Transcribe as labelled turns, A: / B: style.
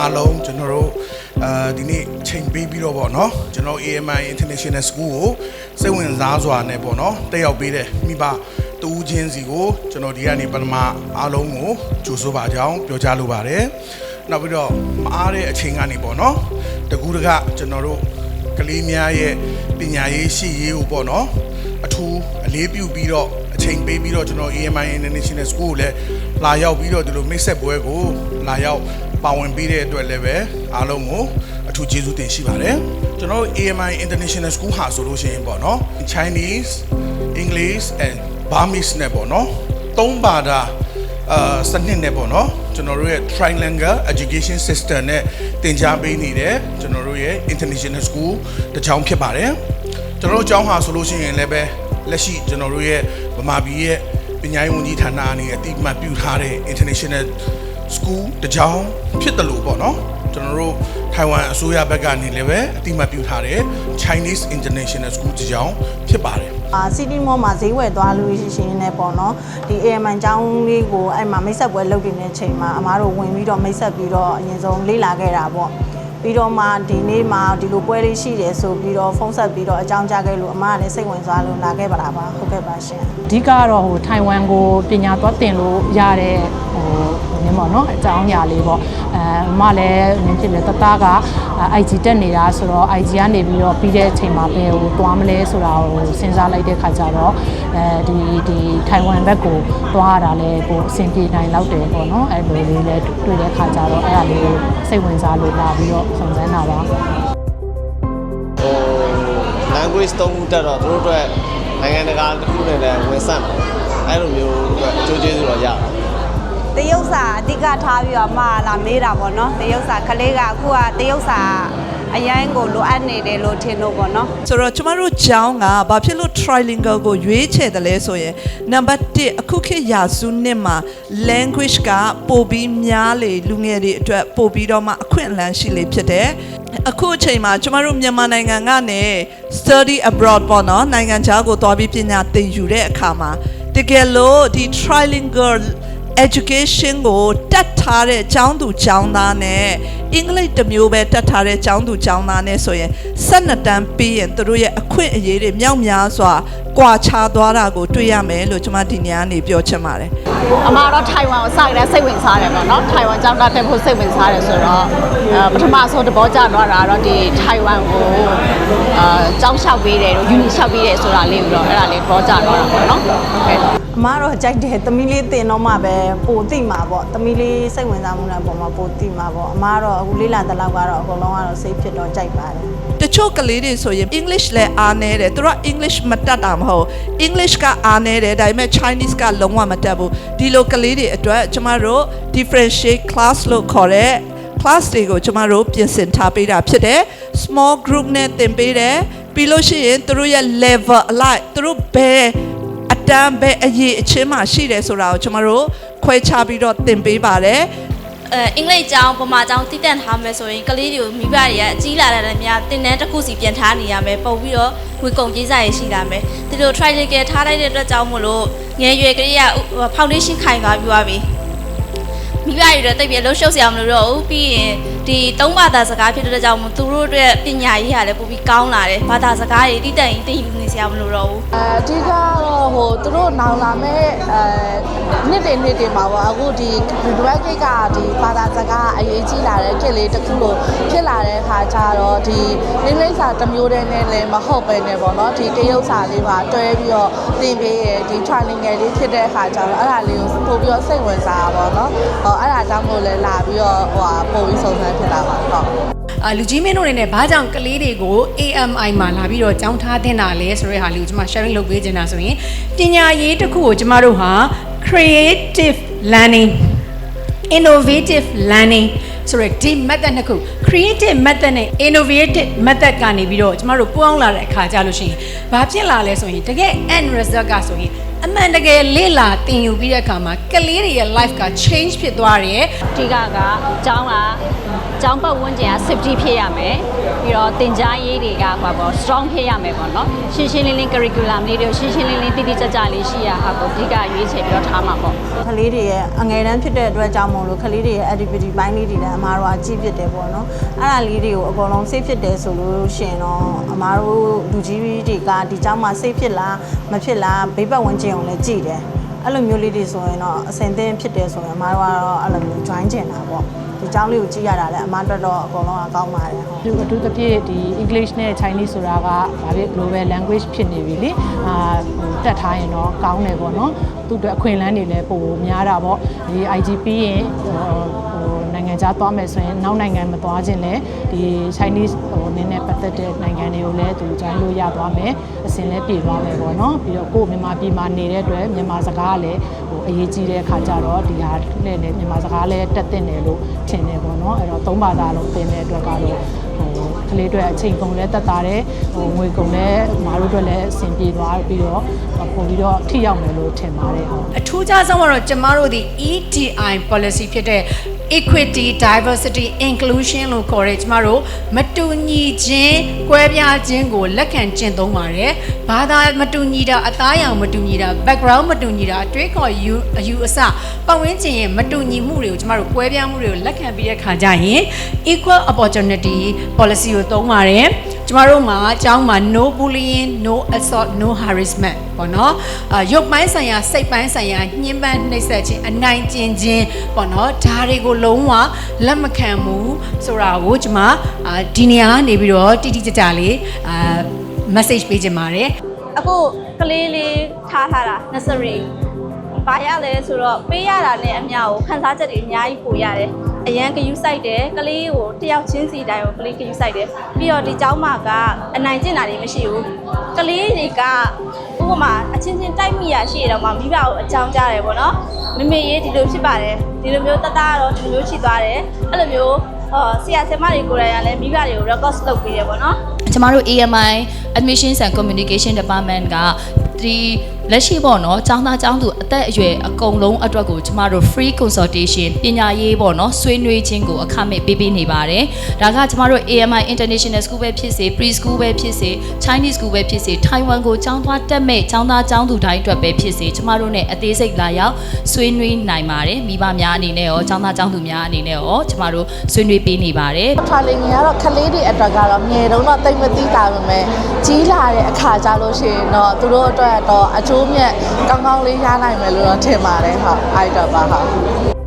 A: အားလုံးကျွန်တော်တို့ဒီနေ့ချိန်ပေးပြီးတော့ပေါ့နော်ကျွန်တော် AMI International School ကိုစိတ်ဝင်စားစွာနဲ့ပေါ့နော်တက်ရောက်ပေးတဲ့မိဘတူးချင်းစီကိုကျွန်တော်ဒီကနေပထမအားလုံးကိုကြိုဆိုပါကြောင်းပြောကြားလိုပါတယ်နောက်ပြီးတော့မအားတဲ့အချိန်ကနေပေါ့နော်တကူတကကျွန်တော်တို့ကလေးများရဲ့ပညာရေးရှိရေးကိုပေါ့နော်အထူးအလေးပြုပြီးတော့အချိန်ပေးပြီးတော့ကျွန်တော် AMI International School ကိုလည်းလာရောက်ပြီးတော့ဒီလိုမိတ်ဆက်ပွဲကိုလာရောက်ပါဝင်ပေးတဲ့အတွက်လည်းပဲအားလုံးကိုအထူးကျေးဇူးတင်ရှိပါတယ်ကျွန်တော် AMI International School ဟာဆိုလို့ရှိရင်ပေါ့နော် Chinese English and Burmese နဲ့ပေါ့နော်သုံးဘာသာစနစ်နဲ့ပေါ့နော်ကျွန်တော်တို့ရဲ့ trilingual education system နဲ့သင်ကြားပေးနေတဲ့ကျွန်တော်တို့ရဲ့ International School တစ်ကျောင်းဖြစ်ပါတယ်ကျွန်တော်တို့ကျောင်းဟာဆိုလို့ရှိရင်လည်းပဲလက်ရှိကျွန်တော်တို့ရဲ့ဗမာပြည်ရဲ့ပညာရေးဝန်ကြီးဌာနအနေနဲ့အတိအမှတ်ပြုထားတဲ့ International School တစ်ကျောင်းဖြစ်တယ်လို့ပေါ့နော်ကျွန်တော်တို့ထိုင်ဝမ်အစိုးရဘက်ကနေလည်းပဲအတိအမှတ်ပြုထားတဲ့ Chinese International School တစ်ကျောင်းဖြစ်ပါတယ်
B: စီတီမောမှာဈေးဝယ်သွားလို့ရှိရင်လည်းပေါ့နော်ဒီ AMI ကျောင်းလေးကိုအဲ့မှာမိတ်ဆက်ပွဲလုပ်နေတဲ့ချိန်မှာအမားတို့ဝင်ပြီးတော့မိတ်ဆက်ပြီးတော့အရင်ဆုံးလေ့လာခဲ့တာပေါ့ပြီးတော့မှဒီနေ့မှာဒီလိုပွဲလေးရှိတယ်ဆိုပြီးတော့ဖုန်းဆက်ပြီးတော့အကြောင်းကြားခဲ့လို့အမကလည်းစိတ်ဝင်စားလို့လာခဲ့ပါတာပါဟုတ်ကဲ့ပါရှင်
C: အဓိကတော့ထိုင်ဝမ်ကိုပညာသွားသင်လို့ရတဲ့နင်းပေါ့နော်အကြောင်းအရာလေးပေါ့မလည်းနင်းဖြစ်လေတသားက IG တက်နေတာဆိုတော့ IG ကနေပြီးတော့ပြီးတဲ့အချိန်မှာဘယ်ကိုသွားမလဲဆိုတာကိုစဉ်းစားလိုက်တဲ့ခါကျတော့ဒီထိုင်ဝမ်ဘက်ကိုသွားရတာလဲကိုအဆင်ပြေနိုင်လောက်တယ်ပေါ့နော်အဲ့လိုလေးလဲတွေ့တဲ့ခါကျတော့အဲ့ဒါလေးကိုစိတ်ဝင်စားလို့လာပြီးတော့စုံစမ်းတာပါ
D: language သုံးခုတက်တော့တို့အတွက်နိုင်ငံတကာတစ်ခုနဲ့လည်းဝင်ဆက်မှာအဲ့လိုမျိုးအတွက်အကျိုးကျေးဇူးတော့ရတယ်
B: တရုတ်စာအဓိကထားပြီးတော့မှလာမေးတာပေါ့နော်တရုတ်စာကလေးကအခုကတရုတ်စာအရန်ကိုလိုအပ်နေတယ်လို့ထင်လို့ပေါ့နော်
E: ဆိုတော့ကျမတို့ကျောင်းကဘာဖြစ်လို့ trilingual ကိုရွေးချယ်တယ်လဲဆိုရင်နံပါတ်1အခုခေတ်ရာစုနှစ်မှာ language ကပိုပြီးများလေလူငယ်တွေအတွက်ပိုပြီးတော့မှအခွင့်အလမ်းရှိလေဖြစ်တယ်အခုအချိန်မှာကျမတို့မြန်မာနိုင်ငံကနေ study abroad ပေါ့နော်နိုင်ငံခြားကိုသွားပြီးပညာသင်ယူတဲ့အခါမှာတကယ်လို့ဒီ trilingual education ကိုတက်ထားတဲ့ကျောင်းသူကျောင်းသားနဲ့အင်္ဂလိပ်တစ်မျိုးပဲတက်ထားတဲ့ကျောင်းသူကျောင်းသားနဲ့ဆိုရင်12တန်းပြီးရင်သူတို့ရဲ့အခွင့်အရေးတွေမြောက်များစွာကွာခြားသွားတာကိုတွေ့ရမယ်လို့ကျွန်မဒီနေ့ကနေပြောချင်ပါတယ်
F: အမတော့ထိုင်ဝမ်ကိုစကြတဲ့စိတ်ဝင်စားတယ်ပေါ့နော်ထိုင်ဝမ်ကျောင်းသားတက်ဖို့စိတ်ဝင်စားတယ်ဆိုတော့ပထမဆုံးသဘောကျတော့တာတော့ဒီထိုင်ဝမ်ကိုကျောင်းလျှောက်ပေးတယ်တို့ယူနီလျှောက်ပေးတယ်ဆိုတာလေးပြီးတော့အဲ့ဒါလေးသဘောကျတော့တာပေါ့နော်
B: အမတော့ကြိုက်တယ်သမီးလေးတင်တော့မှပဲပိုသိမှာပေါ့သမီးလေးစိတ်ဝင်စားမှုနဲ့ပုံမှာပိုသိမှာပေါ့အမတော့အခုလေးလာတဲ့လောက်ကတော့အကုန်လုံးကတော့စိတ်ဖြစ်တော့ကြိုက်ပါတယ်
E: တချို့ကလေးတွေဆိုရင် English လဲအားနေတယ်သူတို့ English မတတ်တာမဟုတ် English ကအားနေတယ်ဒါပေမဲ့ Chinese ကလုံးဝမတတ်ဘူးဒီလိုကလေးတွေအတွက်ကျမတို့ differentiate class လို့ခေါ်တဲ့ class တွေကိုကျမတို့ပြင်ဆင်ထားပေးတာဖြစ်တယ် small group နဲ့သင်ပေးတယ်ပြီးလို့ရှိရင်သူတို့ရဲ့ level အလိုက်သူတို့ဘယ်အတန်းပဲအရေးအချင်းမှရှိတယ်ဆိုတာကိုကျမတို့ခွဲခြားပြီးတော့သင်ပေးပါတယ်
G: အင်္ဂလိပ်ကျောင်းပမာကျောင်းတည်တံ့ထားမယ်ဆိုရင်ကလေးတွေကိုမိဘတွေကအကြီးလာတဲ့များတင်တန်းတစ်ခုစီပြန်ထားနေရမယ်ပုံပြီးတော့ငွေကုန်ကြေးစားရရှိလာမယ်ဒီလို trilingual ထားလိုက်တဲ့အတွက်ကြောင့်မို့လို့ငယ်ရွယ်ကလေးက foundation ခိုင်သွားပြီးသွားပြီမိဘတွေတော့တိတ်ပြီးလှုပ်ရှုပ်စရာမလိုတော့ဘူးပြီးရင်ဒီသုံးဘာသာစကားဖြစ်တဲ့ကြောင့်မို့သူတို့အတွက်ပညာရေးကလည်းပိုပြီးကောင်းလာတယ်ဘာသာစကားတွေတည်တံ့ရင်သိယူနေစရာမလိုတော့ဘူး
F: အဓိကတော့သူတို့နောင်လာမဲ့နှစ်တွေမှာပေါ့အခုဒီ dual gate ကဒီဘာသာစကားအရေးကြီးလာတဲ့ခေတ်လေးတစ်ခုလို့ဖြစ်လာတဲ့အခါကျတော့ဒီအင်္ဂလိပ်စာတစ်မျိုးတည်းနဲ့လည်းမဟုတ်ပဲနဲ့ပေါ့နော်ဒီတရုတ်စာလေးပါတွဲပြီးတော့သင်ပေးရဒီ trilingual လေးဖြစ်တဲ့အခါကျတော့အဲ့ဒါလေးကိုပို့ပြီးတော့စိတ်ဝင်စားတာပေါ့နော်အဲ့ဒါကြောင့်မို့လဲလာပြီးတော့ပို့ပြီးစုံစမ်းဖြစ်တာပါဟုတ်
H: လူကြီးမင်းတို့နဲ့ဘာကြောင့်ကလေးတွေကို AMI မှာလာပြီးတော့ကျောင်းထားတင်တာလဲဆိုတဲ့ဟာလေးကိုကျွန်မ sharing လုပ်ပေးချင်တာဆိုရင်ပညာရေးတစ်ခုကိုကျွန်မတို့ဟာ creative learning innovative learning ဆိုတဲ့ဒီ method နှစ်ခု creative method နဲ့ innovative method ကနေပြီးတော့ကျွန်တော်တို့ပေါင်းလာတဲ့အခါကြလို့ရှိရင်ဘာဖြစ်လာလဲဆိုရင်တကယ် end result ကဆိုရင် အမှန်တကယ်လေ့လာသင်ယူပြီးတဲ့အခါမှာကလေးတွေရဲ့ life က change ဖြစ်သွားတယ်
I: အဓိကကျောင်းပတ်ဝန်းကျင်က safety ဖြစ်ရမယ်ပြီးတော့သင်ကြားရေးတွေကပေါ့ strong ဖြစ်ရမယ်ပေါ့နော်ရှင်းရှင်းလင်းလင်း curriculum လေးတွေရှင်းရှင်းလင်းလင်းတိတိကျကျလေးရှိရဟာကိုအဓိကရွေးချယ်ပြီးတော့ထားမှာပေါ့
B: ကလေးတွေရဲ့အငယ်တန်းဖြစ်တဲ့အတွက်ကြောင့်မို့လို့ကလေးတွေရဲ့ activity ပိုင်းလေးတွေလည်းအမားတို့အကြည့်ဖြစ်တယ်ပေါ့နော်အဲ့ဒါလေးတွေကိုအကုန်လုံး safe ဖြစ်တယ်ဆိုလို့ရှင်တော့အမားတို့လူကြီးတွေကဒီကျောင်းမှာ safe ဖြစ်လားမဖြစ်လားဘေးပတ်ဝန်းကျင်ကိုလည်းကြည့်တယ်အဲ့လိုမျိုးလေးတွေဆိုရင်တော့အစင်သင်ဖြစ်တယ်ဆိုရင်အမားတို့ကတော့အဲ့လိုမျိုး join ကျင်တာပေါ့ဒီကျောင်းလေးကိုကြည့်ရတာလည်းအမားတော်တော်အကုန်လုံးအကောင်းပါတယ်ဟုတ်
C: အထူးသဖြင့်ဒီ English နဲ့ Chinese ဆိုတာကဘာဖြစ် global language ဖြစ်နေပြီလေတက်ထားရင်တော့ကောင်းတယ်ပေါ့နော်သူ့အတွက်အခွင့်အလမ်းတွေလည်းပိုများတာပေါ့ဒီ IGP ရင်နိုင်ငံခြားသွားမယ်ဆိုရင်နောက်နိုင်ငံမသွားခြင်းလဲဒီ Chinese နည်းနည်းပတ်သက်တဲ့နိုင်ငံတွေကိုလည်းသူ join လို့ရသွားမယ်အစင်လည်းပြေသွားမယ်ပေါ့နော်ပြီးတော့ကိုယ်မြန်မာပြည်မှာနေတဲ့အတွက်မြန်မာစကားလည်းအရေးကြီးတဲ့အခါကျတော့ဒီဟာနဲ့လည်းမြန်မာစကားလည်းတက်တင်တယ်လို့ထင်တယ်ပေါ့နော်အဲ့တော့သုံးဘာသာလုံးသင်တဲ့အတွက်ကတော့ကလေးတွေအချိန်ကုန်လဲတက်တာတယ်ငွေကုန်လဲမားတို့အတွက်လည်းအဆင်ပြေသွားပြီးတော့ပို့ပြီးတော့ထိရောက်မယ်လို့ထင်ပါတယ်ဟုတ်
H: အထူးခြားဆုံးကတော့ကျမတို့ဒီ EDI policy ဖြစ်တဲ့ equity diversity inclusion လို့ခေါ်တဲ့ကျမတို့မတူညီခြင်းကွဲပြားခြင်းကိုလက်ခံကျင့်သုံးပါတယ်ဘာသာမတူညီတာအသားအရောင်မတူညီတာ background မတူညီတာအတွေးခေါ်အယူအဆပတ်ဝန်းကျင်ရဲ့မတူညီမှုတွေကိုကျမတို့ကွဲပြားမှုတွေကိုလက်ခံပြီးတဲ့ခါကျရင် equal opportunity policy ကိုသုံးပါတယ်ကျမတို့မှာအကြောင်းမှာ no bullying no assault no harassment ပေါ့နော်ရုပ်ပိုင်းဆိုင်ရာစိတ်ပိုင်းဆိုင်ရာညှဉ်းပန်းနှိပ်စက်ခြင်းအနိုင်ကျင့်ခြင်းပေါ့နော်ဒါတွေကိုလုံးဝလက်မခံဘူးဆိုတာကိုကျမဒီနေရာကနေပြီးတော့တိတိကျကျလေးmessage ပေးချင်ပါတယ်
G: အခုကလေးလေးထားတာ nursery ဘာရလဲဆိုတော့ပေးရတာနဲ့အမျှကိုခန်းစားချက်တွေအများကြီးပိုရတယ်အရန်ကယူဆိုင်တယ်ကလေးကိုတယောက်ချင်းစီတိုင်းကိုကလေးကယူဆိုင်တယ်ပြီးတော့ဒီကျောင်းမှာကအနိုင်ကျင့်တာတွေမရှိဘူးကလေးတွေကဥပမာအချင်းချင်းတိုက်မိရရှိရတော့မှမိဘကိုအကြောင်းကြားတယ်ပေါ့နော်မမေရေးဒီလိုဖြစ်ပါတယ်ဒီလိုမျိုးတတတော့ဒီလိုမျိုးရှိသွားတယ်အဲ့လိုမျိုးဆရာဆရာမတွေကိုယ်တိုင်ကလည်းမိဘတွေကို record လုပ်ပေးတယ်ပေါ့နော်
J: ကျမတို့ AMI Admissions and Communication Department ကဒီလက်ရှိပေါ့နော်ကျောင်းသားကျောင်းသူအသက်အရွယ်အကုန်လုံးအတွက်ကိုကျမတို့ free consultation ပညာရေးပေါ့နော်ဆွေးနွေးခြင်းကိုအခမဲ့ပေးနေပါတယ်ဒါကကျမတို့ AMI International School ပဲဖြစ်စေ Preschool ပဲဖြစ်စေ Chinese School ပဲဖြစ်စေ Taiwan ကိုကျောင်းသွားတက်မဲ့ကျောင်းသားကျောင်းသူတိုင်းအတွက်ပဲဖြစ်စေကျမတို့ ਨੇ အသေးစိတ်လာရောက်ဆွေးနွေးနိုင်ပါတယ်မိဘများအနေနဲ့ရောကျောင်းသားကျောင်းသူများအနေနဲ့ရောကျမတို့ဆွေးနွေးပေးနေပါတယ်
F: training ကတော့ကလေးတွေအတွက်ကတော့ငယ်တုန်းတော့တိတ်မသိတာပဲမဲ့ကြီးလာတဲ့အခါကျလို့ရှိရင်တော့သူတို့အတွက်တော့အကျိုးမြတ်ကောင်းကောင်းလေးရနိုင်မယ်လို့တော့ထင်ပါတယ်ဟုတ်အဲ့တော့ပါဟုတ်